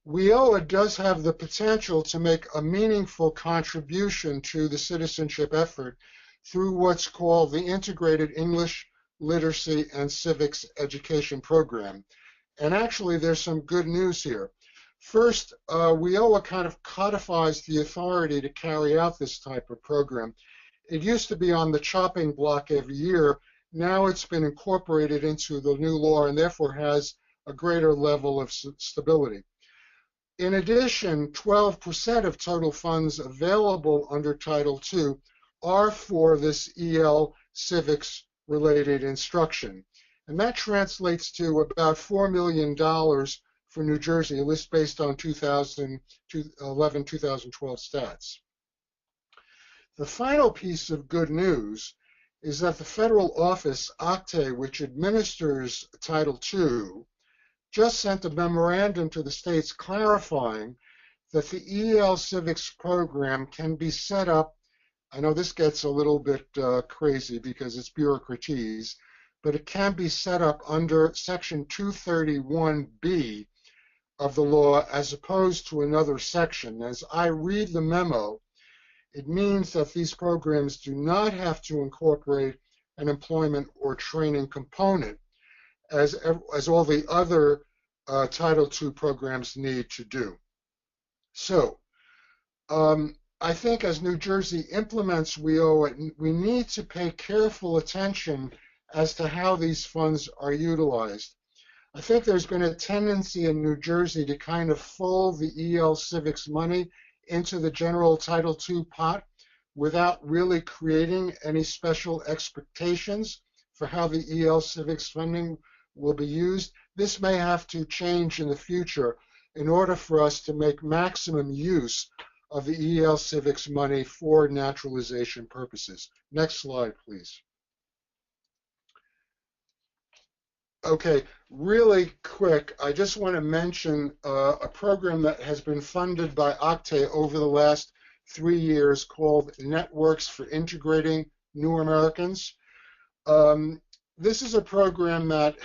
Speaker 2: WIOA does have the potential to make a meaningful contribution to the citizenship effort through what's called the Integrated English, Literacy, and Civics Education Program. And actually, there's some good news here. First, WIOA kind of codifies the authority to carry out this type of program. It used to be on the chopping block every year. Now it's been incorporated into the new law and therefore has a greater level of stability. In addition, 12% of total funds available under Title II are for this EL civics related instruction. And that translates to about $4 million for New Jersey, a list based on 2011-2012 stats. The final piece of good news is that the federal office, OCTAE, which administers Title II, just sent a memorandum to the states clarifying that the EL Civics program can be set up. I know this gets a little bit crazy because it's bureaucratese, but it can be set up under Section 231B of the law as opposed to another section. As I read the memo, it means that these programs do not have to incorporate an employment or training component as all the other Title II programs need to do. So I think as New Jersey implements WIOA, we need to pay careful attention as to how these funds are utilized. I think there's been a tendency in New Jersey to kind of fold the EL Civics money into the general Title II pot without really creating any special expectations for how the EL Civics funding will be used. This may have to change in the future in order for us to make maximum use of the EL Civics money for naturalization purposes. Next slide, please. Okay, really quick, I just want to mention a program that has been funded by OCTAE over the last 3 years called Networks for Integrating New Americans. This is a program that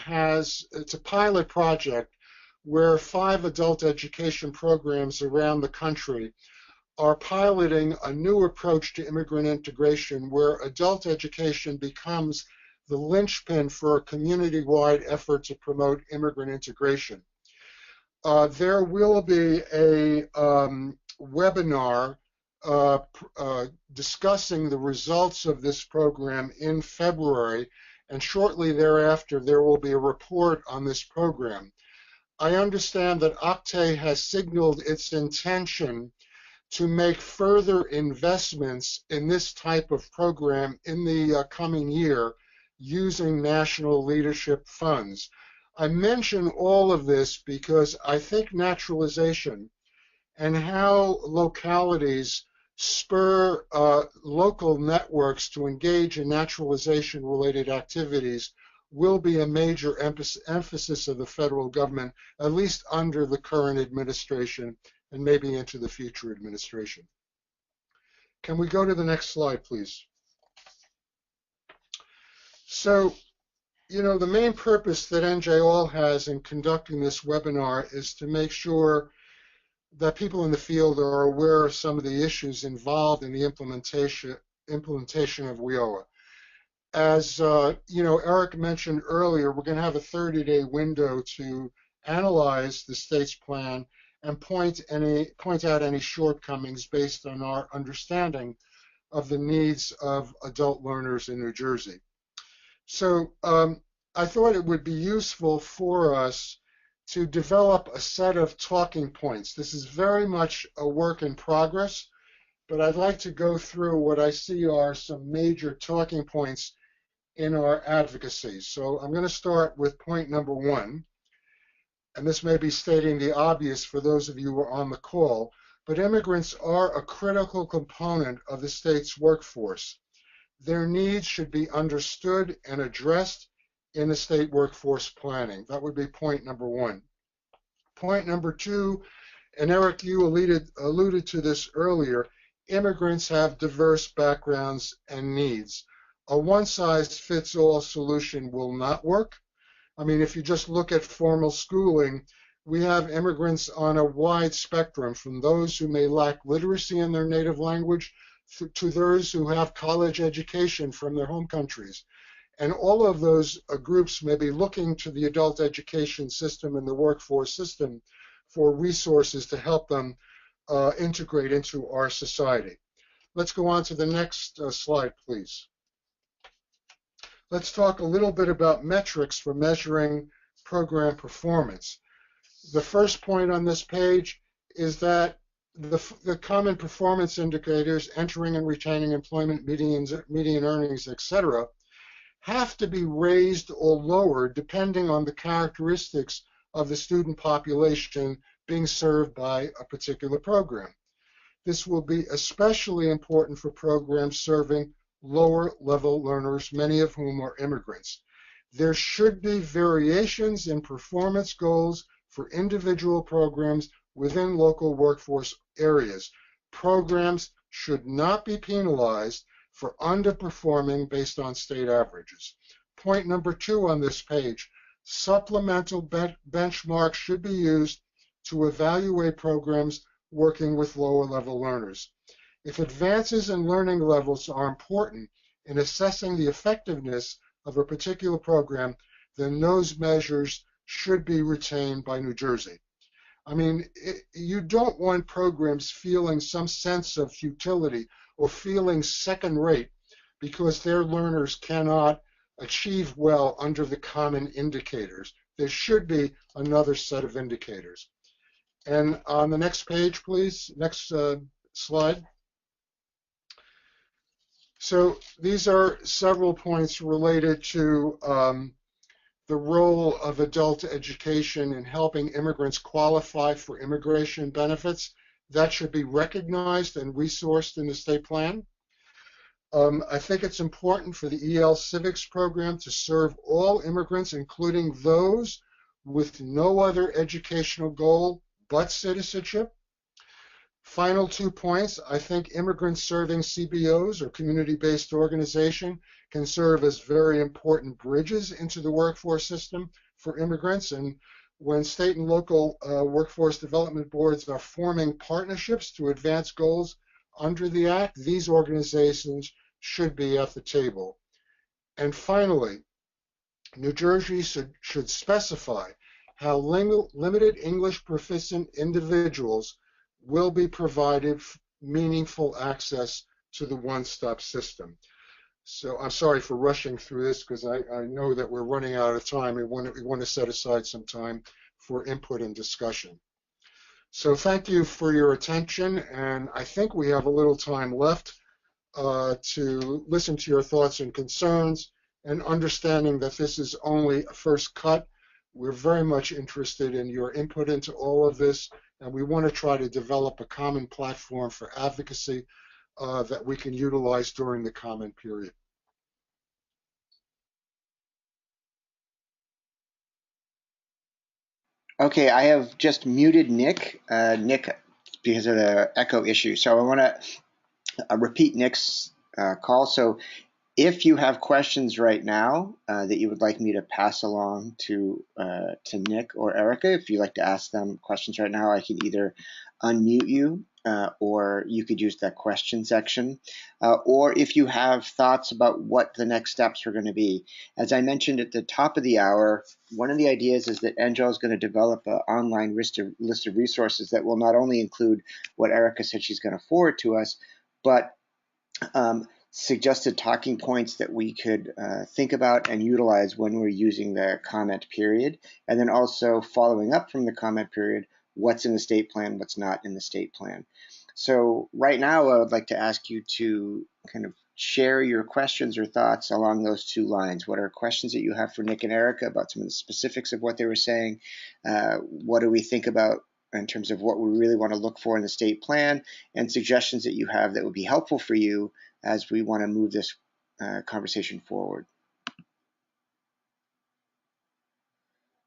Speaker 2: it's a pilot project where 5 adult education programs around the country are piloting a new approach to immigrant integration where adult education becomes the linchpin for a community-wide effort to promote immigrant integration. There will be a webinar discussing the results of this program in February, and shortly thereafter there will be a report on this program. I understand that OCTAE has signaled its intention to make further investments in this type of program in the coming year using national leadership funds. I mention all of this because I think naturalization and how localities spur local networks to engage in naturalization-related activities will be a major emphasis of the federal government, at least under the current administration and maybe into the future administration. Can we go to the next slide, please? So, you know, the main purpose that NJAll has in conducting this webinar is to make sure that people in the field are aware of some of the issues involved in the implementation of WIOA. As you know, Eric mentioned earlier, we're going to have a 30-day window to analyze the state's plan and point out any shortcomings based on our understanding of the needs of adult learners in New Jersey. So I thought it would be useful for us to develop a set of talking points. This is very much a work in progress, but I'd like to go through what I see are some major talking points in our advocacy. So I'm going to start with point number 1, and this may be stating the obvious for those of you who are on the call, but immigrants are a critical component of the state's workforce. Their needs should be understood and addressed in the state workforce planning. That would be point number 1. Point number 2, and Eric, you alluded to this earlier, immigrants have diverse backgrounds and needs. A one-size-fits-all solution will not work. I mean, if you just look at formal schooling, we have immigrants on a wide spectrum, from those who may lack literacy in their native language to those who have college education from their home countries. And all of those groups may be looking to the adult education system and the workforce system for resources to help them integrate into our society. Let's go on to the next slide, please. Let's talk a little bit about metrics for measuring program performance. The first point on this page is that the common performance indicators, entering and retaining employment, median earnings, etc., have to be raised or lowered depending on the characteristics of the student population being served by a particular program. This will be especially important for programs serving lower level learners, many of whom are immigrants. There should be variations in performance goals for individual programs within local workforce areas. Programs should not be penalized for underperforming based on state averages. Point number 2 on this page, supplemental benchmarks should be used to evaluate programs working with lower level learners. If advances in learning levels are important in assessing the effectiveness of a particular program, then those measures should be retained by New Jersey. I mean, you don't want programs feeling some sense of futility or feeling second rate because their learners cannot achieve well under the common indicators. There should be another set of indicators. And on the next page, please, next slide. So these are several points related to the role of adult education in helping immigrants qualify for immigration benefits. That should be recognized and resourced in the state plan. I think it's important for the EL Civics program to serve all immigrants, including those with no other educational goal but citizenship. Final 2 points, I think immigrants serving CBOs or community-based organization can serve as very important bridges into the workforce system for immigrants. And when state and local workforce development boards are forming partnerships to advance goals under the Act, these organizations should be at the table. And finally, New Jersey should specify how limited English proficient individuals will be provided meaningful access to the one-stop system. So I'm sorry for rushing through this because I know that we're running out of time. We want to set aside some time for input and discussion. So thank you for your attention, and I think we have a little time left to listen to your thoughts and concerns, and understanding that this is only a first cut. We're very much interested in your input into all of this, and we want to try to develop a common platform for advocacy that we can utilize during the comment period.
Speaker 1: Okay, I have just muted Nick, because of the echo issue. So I want to repeat Nick's call. So if you have questions right now that you would like me to pass along to Nick or Erica, if you'd like to ask them questions right now, I can either unmute you or you could use that question section. Or if you have thoughts about what the next steps are going to be. As I mentioned at the top of the hour, one of the ideas is that NGEL is going to develop an online list of resources that will not only include what Erica said she's going to forward to us, but suggested talking points that we could think about and utilize when we're using the comment period, and then also following up from the comment period, what's in the state plan, what's not in the state plan. So right now I would like to ask you to kind of share your questions or thoughts along those 2 lines. What are questions that you have for Nick and Erica about some of the specifics of what they were saying? What do we think about in terms of what we really want to look for in the state plan, and suggestions that you have that would be helpful for you as we want to move this conversation forward.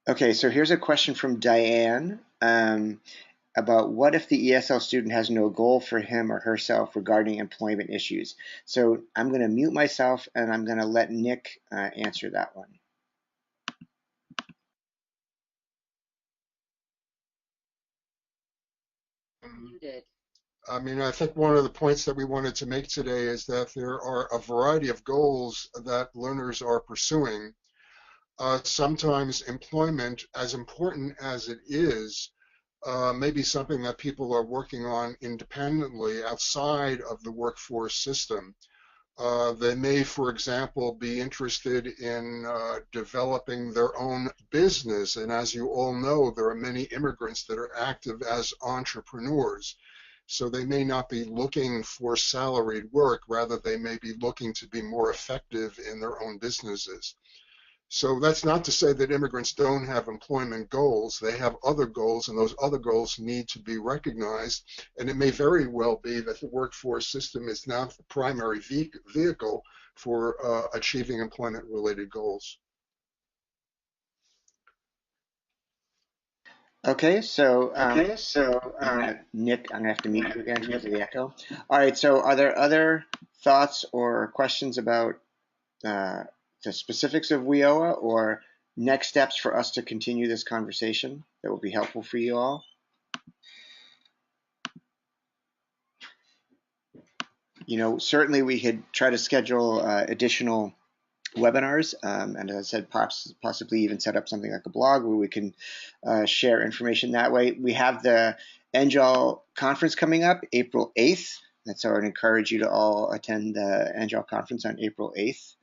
Speaker 1: Okay, so here's a question from Diane about what if the ESL student has no goal for him or herself regarding employment issues. So I'm going to mute myself and I'm going to let Nick answer that one.
Speaker 3: Muted.
Speaker 2: I mean, I think one of the points that we wanted to make today is that there are a variety of goals that learners are pursuing. Sometimes employment, as important as it is, may be something that people are working on independently outside of the workforce system. They may, for example, be interested in developing their own business. And as you all know, there are many immigrants that are active as entrepreneurs. So they may not be looking for salaried work, rather they may be looking to be more effective in their own businesses. So that's not to say that immigrants don't have employment goals. They have other goals, and those other goals need to be recognized. And it may very well be that the workforce system is not the primary vehicle for achieving employment-related goals.
Speaker 1: Okay, so Nick, I'm gonna have to mute you again because of the echo. All right, so are there other thoughts or questions about the specifics of WIOA or next steps for us to continue this conversation that will be helpful for you all? You know, certainly we could try to schedule additional webinars, and as I said, possibly even set up something like a blog where we can share information that way. We have the NGOL conference coming up April 8th, and so I would encourage you to all attend the NGOL conference on April 8th.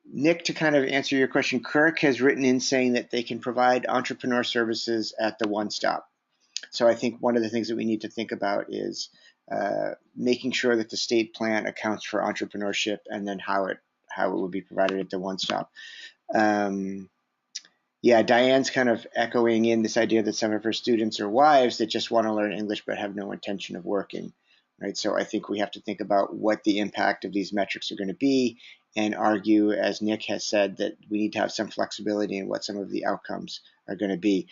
Speaker 1: Nick, to kind of answer your question, Kirk has written in saying that they can provide entrepreneur services at the One Stop. So I think one of the things that we need to think about is making sure that the state plan accounts for entrepreneurship and then how it would be provided at the One Stop. Yeah, Diane's kind of echoing in this idea that some of her students are wives that just want to learn English but have no intention of working, right? So I think we have to think about what the impact of these metrics are going to be and argue, as Nick has said, that we need to have some flexibility in what some of the outcomes are going to be.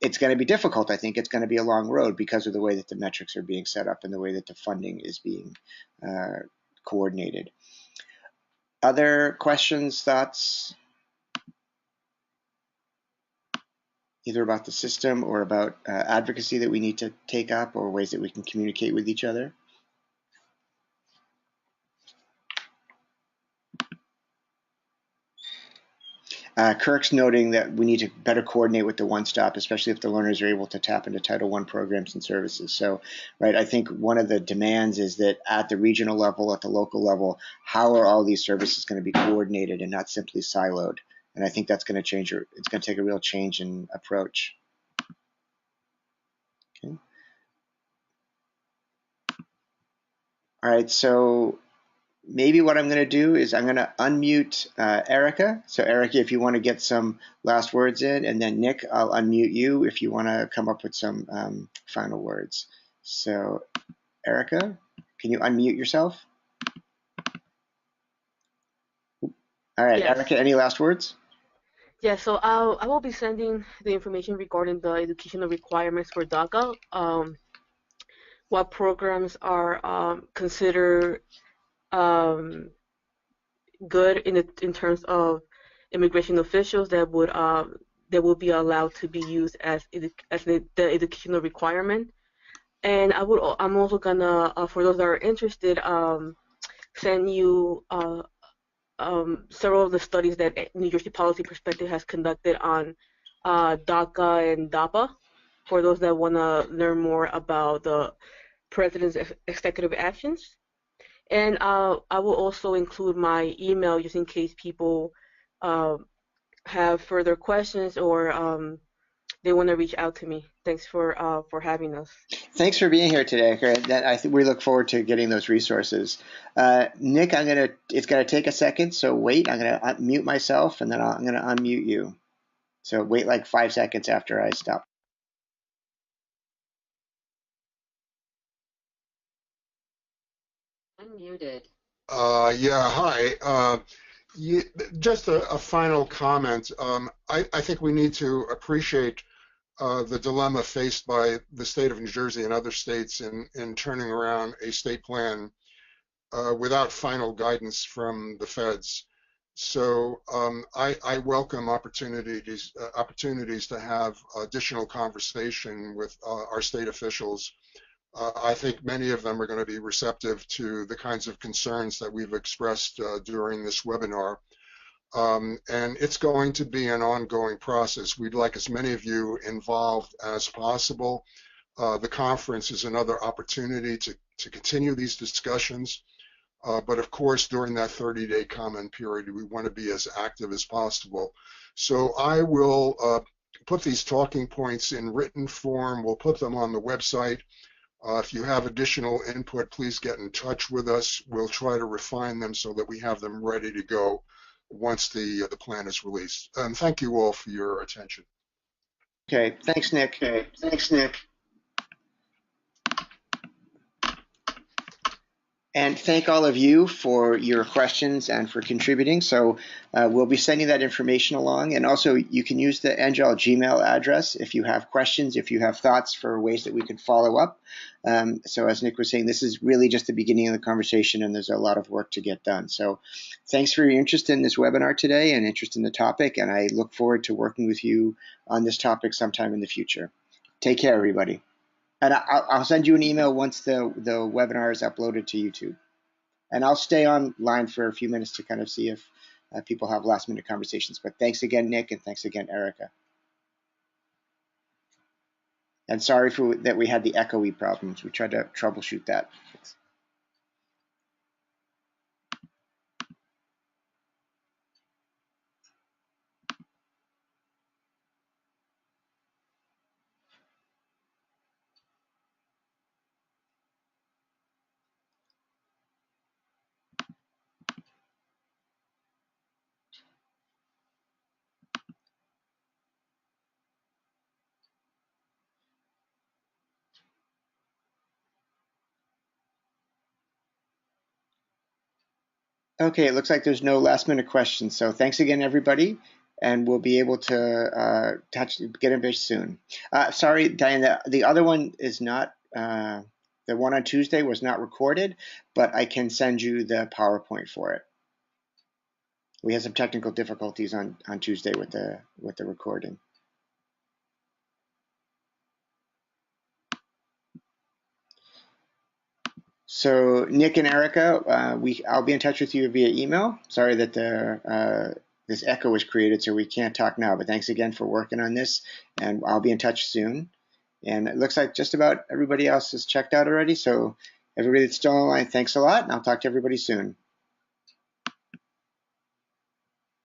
Speaker 1: It's going to be difficult. I think it's going to be a long road because of the way that the metrics are being set up and the way that the funding is being coordinated. Other questions, thoughts, either about the system or about advocacy that we need to take up or ways that we can communicate with each other? Kirk's noting that we need to better coordinate with the One Stop, especially if the learners are able to tap into Title I programs and services. So, right, I think one of the demands is that at the regional level, at the local level, how are all these services going to be coordinated and not simply siloed? And I think that's going to change, it's going to take a real change in approach. Okay. All right, so maybe what I'm going to do is I'm going to unmute Erica. So Erica, if you want to get some last words in, and then Nick, I'll unmute you if you want to come up with some final words. So Erica, can you unmute yourself? All right, yes. Erica, any last words?
Speaker 3: Yeah, so I will be sending the information regarding the educational requirements for DACA, what programs are considered good in terms of immigration officials that will be allowed to be used as the educational requirement. And I'm also gonna for those that are interested send you several of the studies that New Jersey Policy Perspective has conducted on DACA and DAPA for those that want to learn more about the President's executive actions. And I will also include my email just in case people have further questions or they want to reach out to me. Thanks for having us.
Speaker 1: Thanks for being here today. I think we look forward to getting those resources. Nick, it's gonna take a second, so wait. I'm gonna mute myself, and then I'm gonna unmute you. So wait like 5 seconds after I stop.
Speaker 4: Unmuted.
Speaker 2: Yeah, hi. Just a final comment. I think we need to appreciate the dilemma faced by the state of New Jersey and other states in turning around a state plan without final guidance from the feds. So I welcome opportunities to have additional conversation with our state officials. I think many of them are going to be receptive to the kinds of concerns that we've expressed during this webinar. And it's going to be an ongoing process. We'd like as many of you involved as possible. The conference is another opportunity to continue these discussions. But of course, during that 30-day comment period, we want to be as active as possible. So I will put these talking points in written form. We'll put them on the website. If you have additional input, please get in touch with us. We'll try to refine them so that we have them ready to go once the plan is released. And thank you all for your attention.
Speaker 1: Okay, thanks, Nick.
Speaker 2: Okay, thanks, Nick.
Speaker 1: And thank all of you for your questions and for contributing. So we'll be sending that information along. And also, you can use the NGEL Gmail address if you have questions, if you have thoughts for ways that we could follow up. So as Nick was saying, this is really just the beginning of the conversation, and there's a lot of work to get done. So thanks for your interest in this webinar today and interest in the topic. And I look forward to working with you on this topic sometime in the future. Take care, everybody. And I'll send you an email once the webinar is uploaded to YouTube. And I'll stay online for a few minutes to kind of see if people have last minute conversations. But thanks again, Nick, and thanks again, Erica. And sorry for that we had the echoey problems. We tried to troubleshoot that. Okay, it looks like there's no last minute questions. So thanks again, everybody. And we'll be able to get in very soon. Sorry, Diane, the other one is not, the one on Tuesday was not recorded, but I can send you the PowerPoint for it. We had some technical difficulties on Tuesday with the recording. So Nick and Erica, I'll be in touch with you via email. Sorry that this echo was created, so we can't talk now. But thanks again for working on this, and I'll be in touch soon. And it looks like just about everybody else is checked out already. So everybody that's still online, thanks a lot, and I'll talk to everybody soon.